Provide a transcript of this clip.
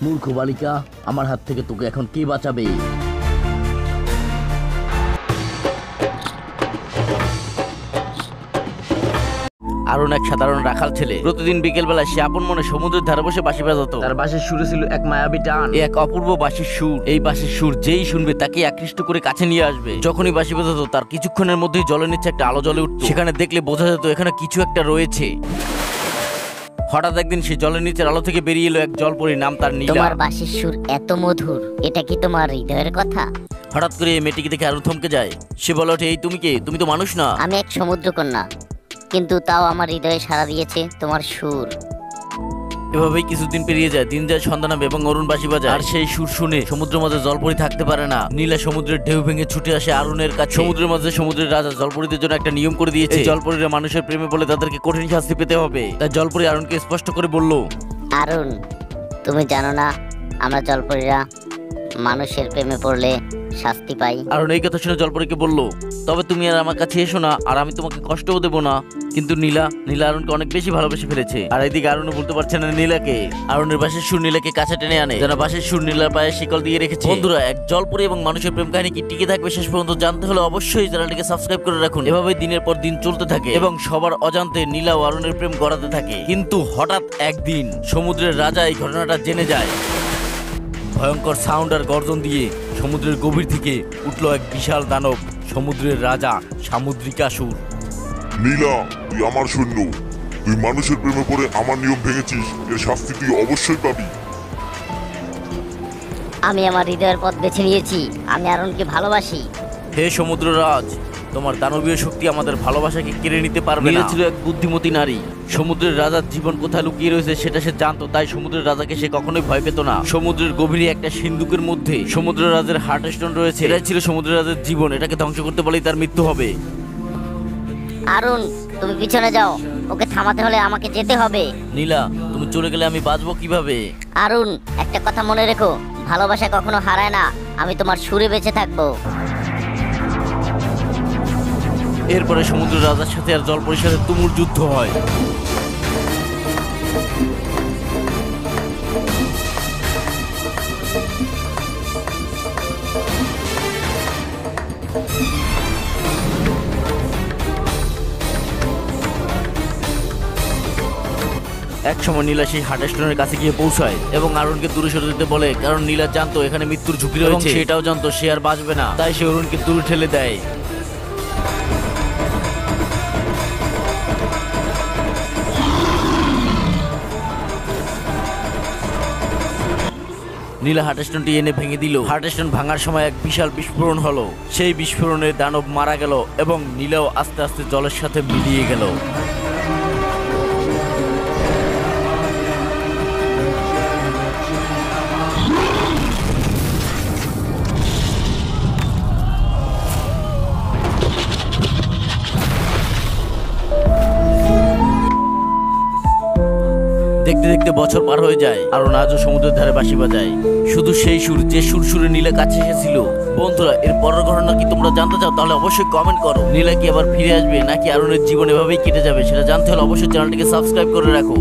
মূর্খ বালিকা, আমার হাত থেকে তোকে এখন কে বাঁচাবে? আরুন এক সাধারণ রাখাল ছেলে। প্রতিদিন বিকেল বেলা সে আপন মনে সমুদ্রের ধারে বসে বাঁশি বাজাতো। তার বাঁশির সুরে ছিল এক মায়াবী টান, এক অপূর্ব বাঁশির সুর। এই বাঁশির সুর যেই শুনবে তাকে আকৃষ্ট করে কাছে নিয়ে আসবে। যখনই বাঁশি বাজাতো তার কিছুক্ষণের মধ্যেই জলের নিচে একটা আলো জ্বলে উঠত। সেখানে দেখলে বোঝা যেত এখানে কিছু একটা রয়েছে। হঠাৎ একদিন সে জলের নিচের আলো থেকে বেরিয়ে এলো এক জলপরী, নাম তার নীলা। তোমার বাঁশির সুর এত মধুর, এটা কি তোমার হৃদয়ের কথা? হঠাৎ করে এই মেয়েটিকে দেখে আরুন থমকে যায়। সে বলে ওঠে, এই তুমি কে? তুমি তো মানুষ না। আমি এক সমুদ্রকন্যা, কিন্তু তাও আমার হৃদয়ে সাড়া দিয়েছে তোমার সুর। এভাবেই কিছুদিন পেরিয়ে যায়। দিন যায়, সন্ধ্যা নামে এবং অরুণ বাঁশি বাজায়। আর সেই সুর শুনে সমুদ্রের মাঝে জলপরি থাকতে পারে না। নীলা সমুদ্রের ঢেউ ভেঙে ছুটে আসে আরুনের কাছে। সমুদ্রের মাঝে সমুদ্রের রাজা জলপরীদের জন্য একটা নিয়ম করে দিয়েছে। জলপরীরা মানুষের প্রেমে বলে তাদেরকে কঠিন শাস্তি পেতে হবে। তাই জলপরি আরুনকে স্পষ্ট করে বলল, আরুন, তুমি জানো না আমরা জলপরীরা মানুষের প্রেমে পড়লে শাস্তি পাই? আরুন এই কথা শুনে জলপরীকে বলল, তবে তুমি আর আমার কাছে এসো না, আর আমি তোমাকে কষ্টও দেবো না। কিন্তু নীলা আরুনকে অনেক বেশি ভালোবেসে ফেলেছে। আর এদিকে আরুনও বলতে পারছে না নীলাকে। আরুনের বাঁশির সুর নীলাকে কাছে টেনে আনে, যেন বাঁশির সুর নীলার পায়ে শিকল দিয়ে রেখেছে। বন্ধুরা, এক জলপরী এবং মানুষের প্রেম কাহিনী কি টিকে থাকবে শেষ পর্যন্ত জানতে হলে অবশ্যই চ্যানেলটিকে সাবস্ক্রাইব করে রাখুন। এভাবেই দিনের পর দিন চলতে থাকে এবং সবার অজান্তে নীলা ও আরুনের প্রেম গড়াতে থাকে। কিন্তু হঠাৎ একদিন সমুদ্রের রাজা এই ঘটনাটা জেনে যায়। ভয়ঙ্কর সাউন্ড আর গর্জন দিয়ে সমুদ্রের গভীর থেকে উঠল এক বিশাল দানব, সমুদ্রের রাজা সামুদ্রিকাসুর। নীলা, তুই আমার সৈন্য, তুই মানুষের প্রেমে পড়ে আমার নিয়ম ভেঙেছিস, এর শাস্তি তুই অবশ্যই পাবি। আমি আমার হৃদয়ের পথ বেছে নিয়েছি, আমি আরুনকে ভালোবাসি। হে সমুদ্ররাজ, তোমার দানবীয় শক্তি আমাদের ভালোবাসাকে কেড়ে নিতে পারবে না। ছিল এক বুদ্ধিমতী নারী। সমুদ্রের রাজার জীবন কোথায় লুকিয়ে রয়েছে সেটা সে জানতো, তাই সমুদ্রের রাজাকে সে কখনোই ভয় পেত না। সমুদ্রের গভীরে একটা সিন্ধুকের মধ্যে সমুদ্রের রাজের হার্ট স্টোন রয়েছে। এটাই ছিল সমুদ্রের রাজের জীবন। এটাকে ধ্বংস করতে পারলেই তার মৃত্যু হবে। আরুন, তুমি পিছনে যাও, ওকে থামাতে হলে আমাকে যেতে হবে। নীলা, তুমি চলে গেলে আমি বাঁচবো কিভাবে? আরুন, একটা কথা মনে রেখো, ভালোবাসা কখনো হারায় না, আমি তোমার সুরে বেঁচে থাকবো। এরপরে সমুদ্রের রাজার সাথে আর জলপরীর সাথে তুমুল যুদ্ধ হয়। একসময় নীলা সেই হার্টস্টোনের কাছে গিয়ে পৌঁছায় এবং আরুনকে দূরে সরে যেতে বলে, কারণ নীলা জানতো এখানে মৃত্যুর ঝুঁকি রয়েছে। সেটাও জানতো সে আর বাঁচবে না, তাই সে অরুণকে দূরে ঠেলে দেয়। নীলা হার্টস্টোনটি এনে ভেঙে দিল। হার্টস্টোন ভাঙার সময় এক বিশাল বিস্ফোরণ হলো। সেই বিস্ফোরণে দানব মারা গেল এবং নীলাও আস্তে আস্তে জলের সাথে মিলিয়ে গেল। দেখতে দেখতে বছর পার হয়ে যায়, আর আজও সমুদ্রের ধারে বাঁশি বাজায়। শুধু সেই সুর, যে সুর সুরে নীলা কাছে এসেছিল। বন্ধুরা, এর পরের ঘটনা কি তোমরা জানতে চাও? তাহলে অবশ্যই কমেন্ট করো। নীলা কি আবার ফিরে আসবে নাকি আরুনের জীবন এভাবেই কেটে যাবে সেটা জানতে হলে অবশ্যই চ্যানেলটিকে সাবস্ক্রাইব করে রাখো।